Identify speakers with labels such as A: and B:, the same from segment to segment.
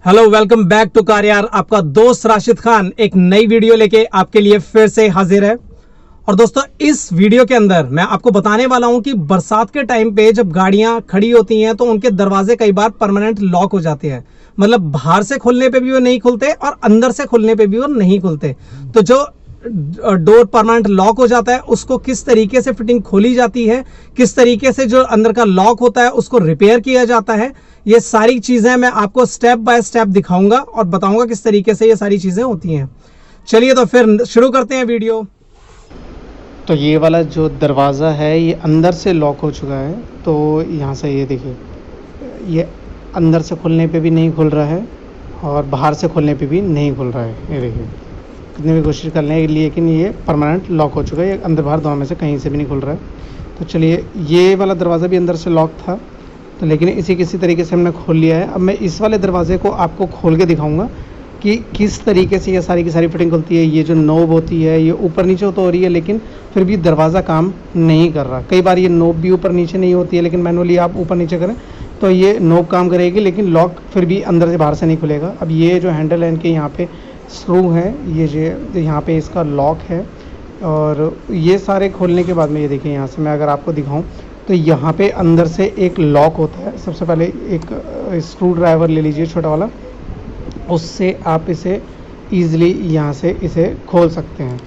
A: Hello, welcome back to car यार। आपका दोस्त राशिद खान एक नई वीडियो लेके आपके लिए फिर से हाजिर है। और दोस्तों, इस वीडियो के अंदर मैं आपको बताने वाला हूं कि बरसात के टाइम पे जब गाड़ियां खड़ी होती हैं तो उनके दरवाजे कई बार परमानेंट लॉक हो जाते हैं। मतलब बाहर से खुलने पे भी वो नहीं खुलते और अंदर से खुलने पे भी वो नहीं खुलते। तो जो डोर परमानेंट लॉक हो जाता है उसको किस तरीके से फिटिंग खोली जाती है, किस तरीके से जो अंदर का लॉक होता है उसको रिपेयर किया जाता है, ये सारी चीजें मैं आपको स्टेप बाय स्टेप दिखाऊंगा और बताऊंगा किस तरीके से ये सारी चीजें होती हैं। चलिए तो फिर शुरू करते हैं वीडियो।
B: तो ये वाला जो दरवाज़ा है ये अंदर से लॉक हो चुका है। तो यहाँ से ये देखिए, ये अंदर से खुलने पे भी नहीं खुल रहा है और बाहर से खुलने पे भी नहीं खुल रहा है। ये देखिए, कितनी भी कोशिश कर लें लेकिन ये परमानेंट लॉक हो चुका है। ये अंदर बाहर दोनों में से कहीं से भी नहीं खुल रहा है। तो चलिए, ये वाला दरवाज़ा भी अंदर से लॉक था तो लेकिन इसी किसी तरीके से हमने खोल लिया है। अब मैं इस वाले दरवाजे को आपको खोल के दिखाऊंगा कि किस तरीके से ये सारी की सारी फिटिंग खुलती है। ये जो नोब होती है ये ऊपर नीचे तो हो रही है लेकिन फिर भी दरवाज़ा काम नहीं कर रहा। कई बार ये नोब भी ऊपर नीचे नहीं होती है, लेकिन मैनुअली आप ऊपर नीचे करें तो ये नोब काम करेगी लेकिन लॉक फिर भी अंदर से बाहर से नहीं खुलेगा। अब ये जो हैंडल है इनके यहाँ पे स्क्रू है, ये जो यहाँ पे इसका लॉक है। और ये सारे खोलने के बाद में ये देखिए, यहाँ से मैं अगर आपको दिखाऊँ तो यहाँ पे अंदर से एक लॉक होता है। सबसे पहले एक स्क्रू ड्राइवर ले लीजिए छोटा वाला, उससे आप इसे ईज़िली यहाँ से इसे खोल सकते हैं।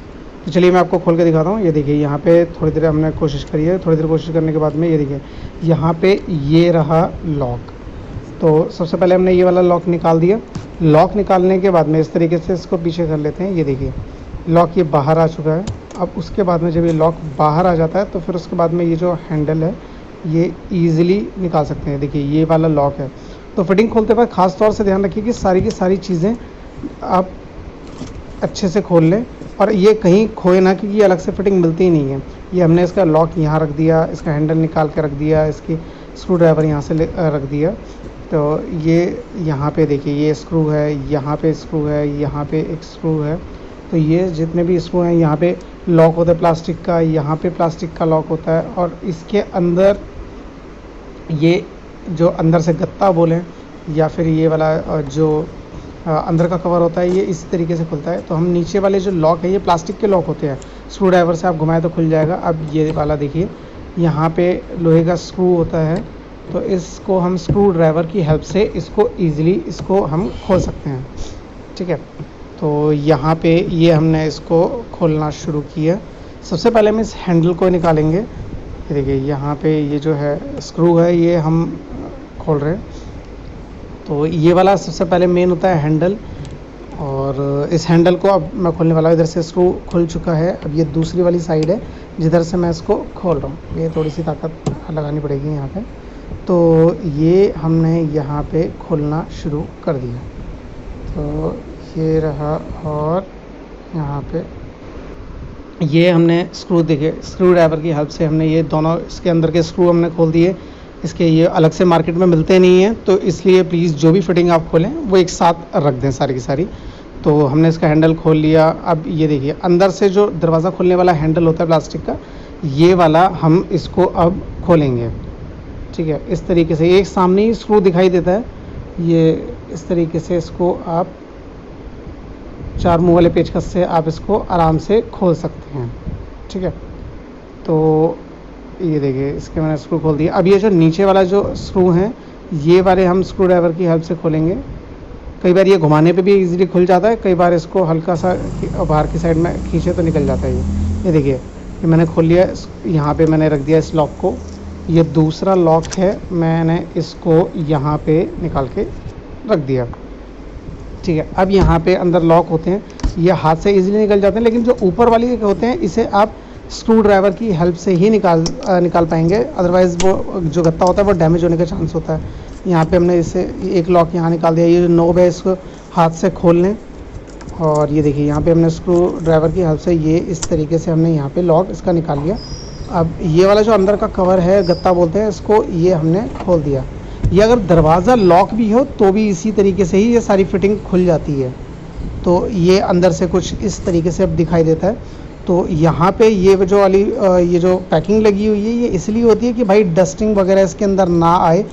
B: तो चलिए मैं आपको खोल के दिखाता हूँ। ये देखिए, यहाँ पे थोड़ी देर हमने कोशिश करी है। थोड़ी देर कोशिश करने के बाद में ये देखिए, यहाँ पे ये रहा लॉक। तो सबसे पहले हमने ये वाला लॉक निकाल दिया। लॉक निकालने के बाद में इस तरीके से इसको पीछे कर लेते हैं। ये देखिए, लॉक ये बाहर आ चुका है। अब उसके बाद में जब ये लॉक बाहर आ जाता है तो फिर उसके बाद में ये जो हैंडल है ये ईज़िली निकाल सकते हैं। देखिए, ये वाला लॉक है। तो फिटिंग खोलते वक्त ख़ास तौर से ध्यान रखिए कि सारी की सारी चीज़ें आप अच्छे से खोल लें और ये कहीं खोए ना, क्योंकि अलग से फिटिंग मिलती ही नहीं है। ये हमने इसका लॉक यहाँ रख दिया, इसका हैंडल निकाल के रख दिया, इसकी स्क्रू ड्राइवर यहाँ से रख दिया। तो ये यहाँ पे देखिए, ये स्क्रू है, यहाँ पे स्क्रू है, यहाँ पे एक स्क्रू है। तो ये जितने भी स्क्रू हैं यहाँ पे लॉक होता है प्लास्टिक का, यहाँ पे प्लास्टिक का लॉक होता है। और इसके अंदर ये जो अंदर से गत्ता बोलें या फिर ये वाला जो अंदर का कवर होता है ये इसी तरीके से खुलता है। तो हम नीचे वाले जो लॉक है ये प्लास्टिक के लॉक होते हैं, स्क्रू ड्राइवर से आप घुमाएं तो खुल जाएगा। अब ये वाला देखिए, यहाँ पे लोहे का स्क्रू होता है तो इसको हम स्क्रू ड्राइवर की हेल्प से इसको ईज़िली इसको हम खोल सकते हैं। ठीक है, तो यहाँ पे ये हमने इसको खोलना शुरू किया। सबसे पहले हम इस हैंडल को निकालेंगे। ये देखिए, यहाँ पे ये जो है स्क्रू है ये हम खोल रहे हैं। तो ये वाला सबसे पहले मेन होता है हैंडल, और इस हैंडल को अब मैं खोलने वाला हूँ। इधर से स्क्रू खुल चुका है। अब ये दूसरी वाली साइड है जिधर से मैं इसको खोल रहा हूँ। ये थोड़ी सी ताकत लगानी पड़ेगी यहाँ पे। तो ये हमने यहाँ पे खोलना शुरू कर दिया। तो ये रहा, और यहाँ पे ये हमने स्क्रू देखे, स्क्रू ड्राइवर की हेल्प से हमने ये दोनों इसके अंदर के स्क्रू हमने खोल दिए। इसके ये अलग से मार्केट में मिलते नहीं हैं, तो इसलिए प्लीज़ जो भी फिटिंग आप खोलें वो एक साथ रख दें सारी की सारी। तो हमने इसका हैंडल खोल लिया। अब ये देखिए, अंदर से जो दरवाज़ा खोलने वाला हैंडल होता है प्लास्टिक का, ये वाला हम इसको अब खोलेंगे। ठीक है, इस तरीके से एक सामने ही स्क्रू दिखाई देता है। ये इस तरीके से इसको आप 4 मुँह वाले पेचकस से आप इसको आराम से खोल सकते हैं। ठीक है, तो ये देखिए, इसके मैंने स्क्रू खोल दिया। अब ये जो नीचे वाला जो स्क्रू है ये वाले हम स्क्रू ड्राइवर की हेल्प से खोलेंगे। कई बार ये घुमाने पे भी इजीली खुल जाता है, कई बार इसको हल्का सा बाहर की साइड में खींचे तो निकल जाता है। ये देखिए, ये मैंने खोल लिया। यहाँ पे मैंने रख दिया इस लॉक को। ये दूसरा लॉक है, मैंने इसको यहाँ पे निकाल के रख दिया। ठीक है, अब यहाँ पे अंदर लॉक होते हैं, ये हाथ से इजीली निकल जाते हैं, लेकिन जो ऊपर वाली होते हैं इसे आप स्क्रू ड्राइवर की हेल्प से ही निकाल पाएंगे। अदरवाइज़ वो जो गत्ता होता है वो डैमेज होने का चांस होता है। यहाँ पे हमने इसे एक लॉक यहाँ निकाल दिया। ये जो नोब है इसको हाथ से खोल लें, और ये देखिए यहाँ पे हमने स्क्रू ड्राइवर की हेल्प से ये इस तरीके से हमने यहाँ पे लॉक इसका निकाल लिया। अब ये वाला जो अंदर का कवर है, गत्ता बोलते हैं इसको, ये हमने खोल दिया। ये अगर दरवाज़ा लॉक भी हो तो भी इसी तरीके से ही ये सारी फिटिंग खुल जाती है। तो ये अंदर से कुछ इस तरीके से अब दिखाई देता है। तो यहाँ पे ये जो वाली ये जो पैकिंग लगी हुई है ये इसलिए होती है कि भाई डस्टिंग वगैरह इसके अंदर ना आए।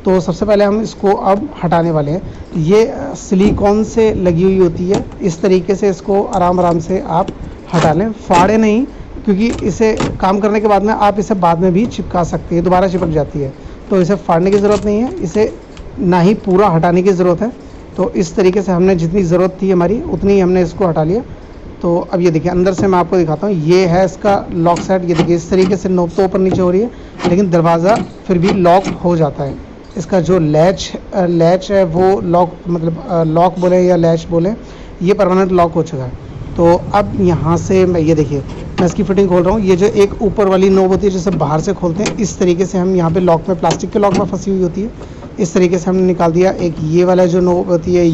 B: तो सबसे पहले हम इसको अब हटाने वाले हैं। ये सिलिकॉन से लगी हुई होती है, इस तरीके से इसको आराम आराम से आप हटा लें, फाड़े नहीं, क्योंकि इसे काम करने के बाद में आप इसे बाद में भी चिपका सकते हैं, दोबारा चिपक जाती है, तो इसे फाड़ने की ज़रूरत नहीं है, इसे ना ही पूरा हटाने की ज़रूरत है। तो इस तरीके से हमने जितनी ज़रूरत थी हमारी उतनी हमने इसको हटा लिया। तो अब ये देखिए अंदर से मैं आपको दिखाता हूँ, ये है इसका लॉक सेट। ये देखिए इस तरीके से नोब तो ऊपर नीचे हो रही है, लेकिन दरवाज़ा फिर भी लॉक हो जाता है। इसका जो लैच है वो लॉक, मतलब लॉक बोले या लैच बोले, ये परमानेंट लॉक हो चुका है। तो अब यहाँ से मैं ये देखिए मैं इसकी फिटिंग खोल रहा हूँ। ये जो एक ऊपर वाली नोब होती है जिसे बाहर से खोलते हैं, इस तरीके से हम यहाँ पे लॉक में, प्लास्टिक के लॉक में फंसी हुई होती है, इस तरीके से हमने निकाल दिया। एक ये वाला जो नोब होती है,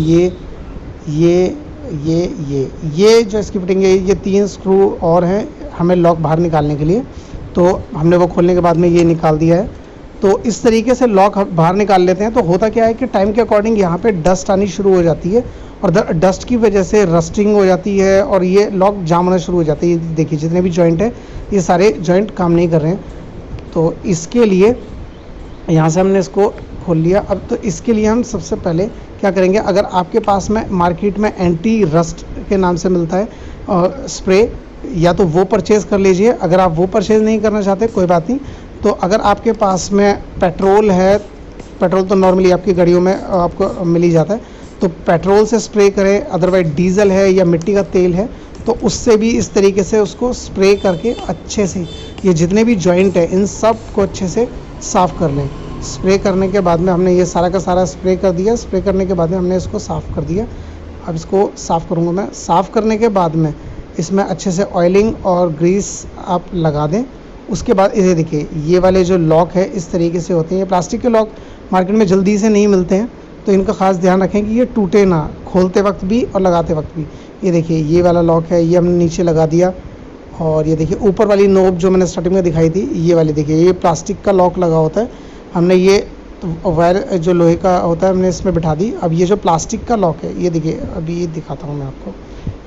B: ये जो इसकी फिटिंग है, ये 3 स्क्रू और हैं हमें लॉक बाहर निकालने के लिए, तो हमने वो खोलने के बाद में ये निकाल दिया है। तो इस तरीके से लॉक बाहर निकाल लेते हैं। तो होता क्या है कि टाइम के अकॉर्डिंग यहाँ पे डस्ट आनी शुरू हो जाती है, और डस्ट की वजह से रस्टिंग हो जाती है और ये लॉक जाम होना शुरू हो जाता है। ये देखिए जितने भी जॉइंट है, ये सारे जॉइंट काम नहीं कर रहे हैं। तो इसके लिए यहाँ से हमने इसको खोल लिया। अब तो इसके लिए हम सबसे पहले क्या करेंगे, अगर आपके पास में मार्केट में एंटी रस्ट के नाम से मिलता है स्प्रे, या तो वो परचेज़ कर लीजिए। अगर आप वो परचेज़ नहीं करना चाहते कोई बात नहीं, तो अगर आपके पास में पेट्रोल है, पेट्रोल तो नॉर्मली आपकी गाड़ियों में आपको मिल ही जाता है, तो पेट्रोल से स्प्रे करें। अदरवाइज डीजल है या मिट्टी का तेल है, तो उससे भी इस तरीके से उसको स्प्रे करके अच्छे से ये जितने भी जॉइंट है इन सब को अच्छे से साफ़ कर लें। स्प्रे करने के बाद में हमने ये सारा का सारा स्प्रे कर दिया। स्प्रे करने के बाद में हमने इसको साफ़ कर दिया। अब इसको साफ़ करूँगा मैं। साफ़ करने के बाद में इसमें अच्छे से ऑयलिंग और ग्रीस आप लगा दें। उसके बाद इसे देखिए, ये वाले जो लॉक है इस तरीके से होते हैं। ये प्लास्टिक के लॉक मार्केट में जल्दी से नहीं मिलते हैं, तो इनका ख़ास ध्यान रखें कि ये टूटे ना, खोलते वक्त भी और लगाते वक्त भी। ये देखिए ये वाला लॉक है, ये हमने नीचे लगा दिया। और ये देखिए ऊपर वाली नोब जो मैंने स्टार्टिंग में दिखाई थी, ये वाली देखिए, ये प्लास्टिक का लॉक लगा होता है। हमने ये वायर जो लोहे का होता है हमने इसमें बिठा दी। अब ये जो प्लास्टिक का लॉक है, ये देखिए, अभी ये दिखाता हूँ मैं आपको।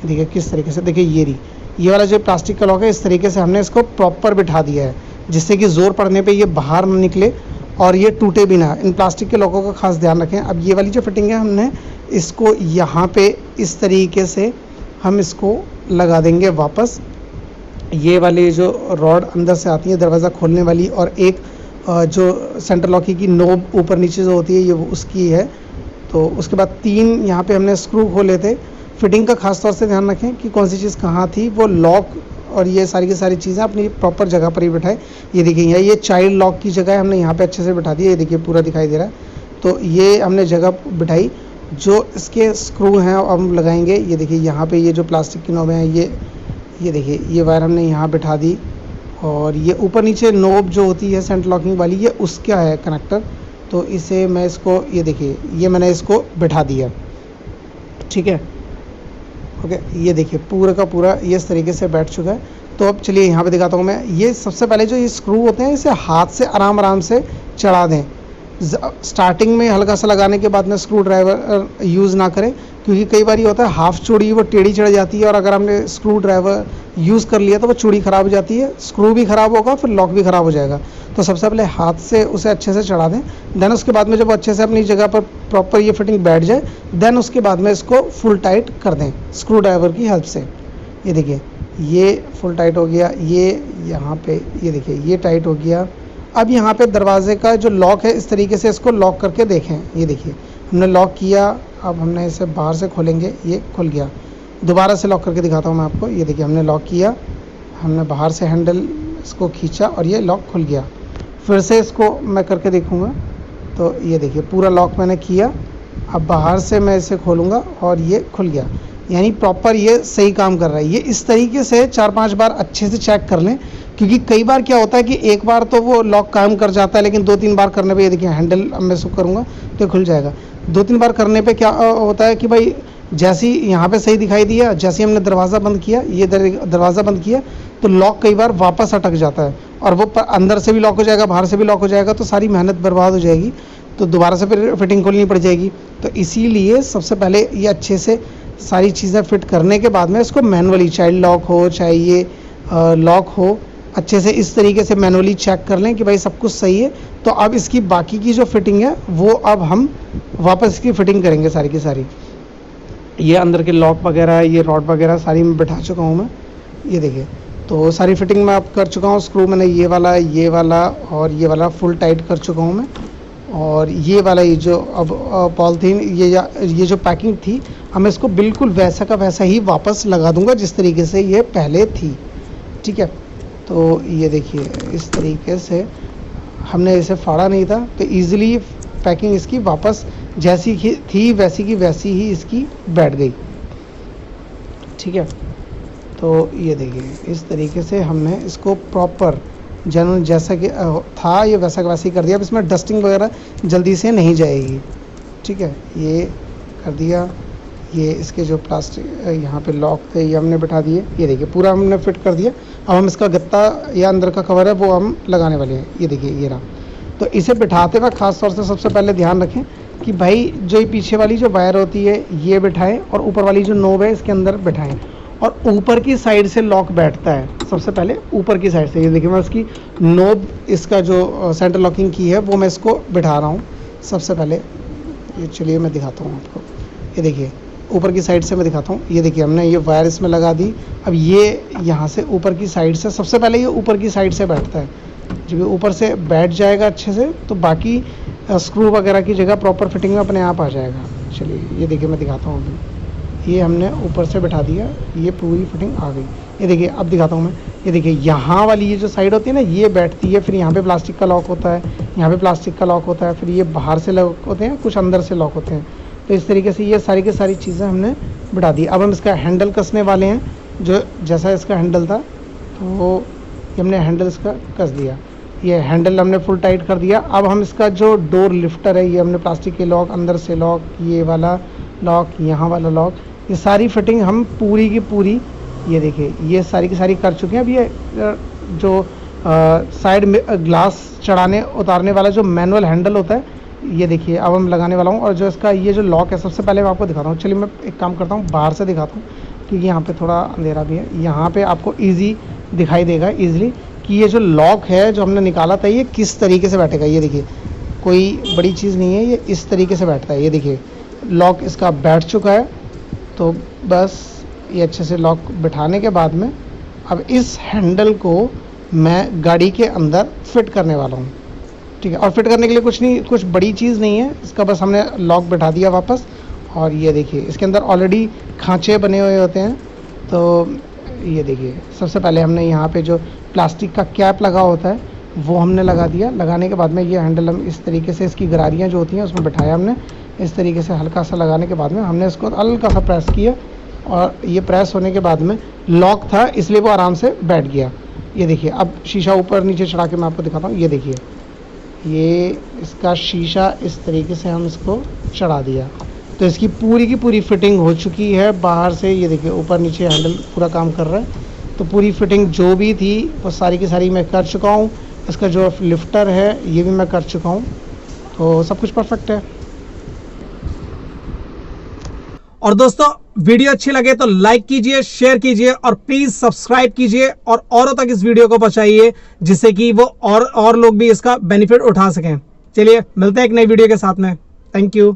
B: देखिए किस तरीके से, देखिए ये वाला जो प्लास्टिक का लॉक है, इस तरीके से हमने इसको प्रॉपर बिठा दिया है, जिससे कि ज़ोर पड़ने पे ये बाहर ना निकले और ये टूटे भी ना। इन प्लास्टिक के लॉकों का खास ध्यान रखें। अब ये वाली जो फिटिंग है, हमने इसको यहाँ पे इस तरीके से हम इसको लगा देंगे वापस। ये वाली जो रॉड अंदर से आती है दरवाज़ा खोलने वाली, और एक जो सेंटर लॉक की नोब ऊपर नीचे जो होती है, ये उसकी है। तो उसके बाद 3 यहाँ पे हमने स्क्रू खोले थे। फिटिंग का खास तौर से ध्यान रखें कि कौन सी चीज़ कहाँ थी, वो लॉक और ये सारी की सारी चीज़ें अपनी प्रॉपर जगह पर ही बिठाएं। ये देखिए ये चाइल्ड लॉक की जगह हमने यहाँ पे अच्छे से बिठा दी है। ये देखिए पूरा दिखाई दे रहा है। तो ये हमने जगह बिठाई। जो इसके स्क्रू हैं हम लगाएंगे। ये देखिए यहाँ पे ये जो प्लास्टिक की नोबें हैं, ये देखिए ये वायर हमने यहाँ बिठा दी। और ये ऊपर नीचे नोब जो होती है सेंटर लॉकिंग वाली, ये उसका है कनेक्टर। तो इसे मैं इसको, ये देखिए ये मैंने इसको बिठा दिया, ठीक है, ओके। ये देखिए पूरा का पूरा ये इस तरीके से बैठ चुका है। तो अब चलिए यहाँ पे दिखाता हूँ मैं। ये सबसे पहले जो ये स्क्रू होते हैं, इसे हाथ से आराम से चढ़ा दें। स्टार्टिंग में हल्का सा लगाने के बाद में स्क्रू ड्राइवर यूज़ ना करें, क्योंकि कई बार ये होता है हाफ चूड़ी वो टेढ़ी चढ़ जाती है, और अगर हमने स्क्रू ड्राइवर यूज़ कर लिया तो वो चूड़ी ख़राब हो जाती है, स्क्रू भी ख़राब होगा, फिर लॉक भी ख़राब हो जाएगा। तो सबसे पहले हाथ से उसे अच्छे से चढ़ा दें। देन उसके बाद में जब अच्छे से अपनी जगह पर प्रॉपर ये फिटिंग बैठ जाए, देन उसके बाद में इसको फुल टाइट कर दें स्क्रू ड्राइवर की हेल्प से। ये देखिए ये फुल टाइट हो गया। ये यहाँ पे ये देखिए ये टाइट हो गया। अब यहाँ पे दरवाजे का जो लॉक है, इस तरीके से इसको लॉक करके देखें। ये देखिए हमने लॉक किया। अब हमने इसे बाहर से खोलेंगे, ये खुल गया। दोबारा से लॉक करके दिखाता हूँ मैं आपको। ये देखिए हमने लॉक किया, हमने बाहर से हैंडल इसको खींचा और ये लॉक खुल गया। फिर से इसको मैं करके देखूँगा। तो ये देखिए पूरा लॉक मैंने किया। अब बाहर से मैं इसे खोलूँगा और ये खुल गया, यानी प्रॉपर ये सही काम कर रहा है। ये इस तरीके से 4-5 बार अच्छे से चेक कर लें, क्योंकि कई बार क्या होता है कि एक बार तो वो लॉक काम कर जाता है, लेकिन 2-3 बार करने पे, ये देखिए हैंडल अब मैं इसको करूँगा तो खुल जाएगा। 2-3 बार करने पे क्या होता है कि भाई जैसे ही यहाँ पे सही दिखाई दिया, जैसे ही हमने दरवाज़ा बंद किया, ये दरवाज़ा बंद किया, तो लॉक कई बार वापस अटक जाता है और वो अंदर से भी लॉक हो जाएगा, बाहर से भी लॉक हो जाएगा, तो सारी मेहनत बर्बाद हो जाएगी। तो दोबारा से फिर फिटिंग खोलनी पड़ जाएगी। तो इसीलिए सबसे पहले ये अच्छे से सारी चीज़ें फिट करने के बाद में इसको मैनुअली, चाइल्ड लॉक हो चाहे ये लॉक हो, अच्छे से इस तरीके से मैनुअली चेक कर लें कि भाई सब कुछ सही है। तो अब इसकी बाकी की जो फिटिंग है वो अब हम वापस इसकी फिटिंग करेंगे सारी की सारी। ये अंदर के लॉक वगैरह, ये रॉड वगैरह सारी मैं बैठा चुका हूँ मैं, ये देखिए। तो सारी फिटिंग मैं अब कर चुका हूँ। स्क्रू मैंने ये वाला और ये वाला फुल टाइट कर चुका हूँ मैं। और ये वाला ये जो अब पॉलीथीन ये जो पैकिंग थी, मैं इसको बिल्कुल वैसा का वैसा ही वापस लगा दूंगा जिस तरीके से ये पहले थी, ठीक है। तो ये देखिए इस तरीके से हमने इसे फाड़ा नहीं था, तो ईज़िली पैकिंग इसकी वापस जैसी थी वैसी की वैसी ही इसकी बैठ गई, ठीक है। तो ये देखिए इस तरीके से हमने इसको प्रॉपर जैसा कि था ये वैसा का वैसा ही कर दिया। अब इसमें डस्टिंग वगैरह जल्दी से नहीं जाएगी, ठीक है। ये कर दिया। ये इसके जो प्लास्टिक यहाँ पे लॉक थे ये हमने बिठा दिए, ये देखिए पूरा हमने फिट कर दिया। अब हम इसका गत्ता या अंदर का कवर है वो हम लगाने वाले हैं, ये देखिए ये रहा। तो इसे बिठाते वक्त खास तौर से सबसे पहले ध्यान रखें कि भाई जो ये पीछे वाली जो वायर होती है ये बिठाएं और ऊपर वाली जो नोब है इसके अंदर बिठाएं। और ऊपर की साइड से लॉक बैठता है सबसे पहले, ऊपर की साइड से। ये देखिए मैं उसकी नोब, इसका जो सेंटर लॉकिंग की है वो मैं इसको बिठा रहा हूँ सबसे पहले। ये चलिए मैं दिखाता हूँ आपको, ये देखिए ऊपर की साइड से मैं दिखाता हूँ। ये देखिए हमने ये वायर इसमें लगा दी। अब ये यहाँ से ऊपर की साइड से सबसे पहले ये ऊपर की साइड से बैठता है। जब ये ऊपर से बैठ जाएगा अच्छे से तो बाकी स्क्रू वगैरह की जगह प्रॉपर फिटिंग में अपने आप आ जाएगा। चलिए ये देखिए मैं दिखाता हूँ अभी। ये हमने ऊपर से बैठा दिया, ये पूरी फिटिंग आ गई। ये देखिए अब दिखाता हूँ मैं। ये देखिए यहाँ वाली ये जो साइड होती है ना ये बैठती है, फिर यहाँ पे प्लास्टिक का लॉक होता है, यहाँ पे प्लास्टिक का लॉक होता है, फिर ये बाहर से लॉक होते हैं, कुछ अंदर से लॉक होते हैं। तो इस तरीके से ये सारी की सारी चीज़ें हमने बिठा दी। अब हम इसका हैंडल कसने वाले हैं, जो जैसा इसका हैंडल था तो ये हमने हैंडल इसका कस दिया। ये हैंडल हमने फुल टाइट कर दिया। अब हम इसका जो डोर लिफ्टर है ये हमने प्लास्टिक के लॉक, अंदर से लॉक, ये वाला लॉक, यहाँ वाला लॉक, ये सारी फिटिंग हम पूरी की पूरी, ये देखिए ये सारी की सारी कर चुके हैं। अब ये जो साइड में ग्लास चढ़ाने उतारने वाला जो मैनुअल हैंडल होता है ये देखिए अब हम लगाने वाला हूँ। और जो इसका ये जो लॉक है सबसे पहले मैं आपको दिखाता हूँ। चलिए मैं एक काम करता हूँ, बाहर से दिखाता हूँ क्योंकि यहाँ पे थोड़ा अंधेरा भी है। यहाँ पे आपको ईजी दिखाई देगा ईजिली कि ये जो लॉक है जो हमने निकाला था ये किस तरीके से बैठेगा। ये देखिए कोई बड़ी चीज़ नहीं है, ये इस तरीके से बैठता है। ये देखिए लॉक इसका बैठ चुका है। तो बस ये अच्छे से लॉक बिठाने के बाद में अब इस हैंडल को मैं गाड़ी के अंदर फिट करने वाला हूँ, ठीक है। और फिट करने के लिए कुछ नहीं, कुछ बड़ी चीज़ नहीं है इसका, बस हमने लॉक बिठा दिया वापस। और ये देखिए इसके अंदर ऑलरेडी खांचे बने हुए होते हैं। तो ये देखिए सबसे पहले हमने यहाँ पे जो प्लास्टिक का कैप लगा होता है वो हमने लगा दिया। लगाने के बाद में ये हैंडल हम इस तरीके से इसकी गरारियाँ जो होती हैं उसमें बिठाया हमने। इस तरीके से हल्का सा लगाने के बाद में हमने इसको हल्का सा प्रेस किया और ये प्रेस होने के बाद में लॉक था इसलिए वो आराम से बैठ गया। ये देखिए अब शीशा ऊपर नीचे चढ़ा के मैं आपको दिखाता हूँ। ये देखिए ये इसका शीशा इस तरीके से हम इसको चढ़ा दिया तो इसकी पूरी की पूरी फिटिंग हो चुकी है बाहर से। ये देखिए ऊपर नीचे हैंडल पूरा काम कर रहा है। तो पूरी फिटिंग जो भी थी वो सारी की सारी मैं कर चुका हूँ। इसका जो लिफ्टर है ये भी मैं कर चुका हूँ। तो सब कुछ परफेक्ट है।
A: और दोस्तों वीडियो अच्छी लगे तो लाइक कीजिए, शेयर कीजिए और प्लीज सब्सक्राइब कीजिए और औरों तक इस वीडियो को पहुंचाइए जिससे कि वो और लोग भी इसका बेनिफिट उठा सकें। चलिए मिलते हैं एक नई वीडियो के साथ में। Thank you.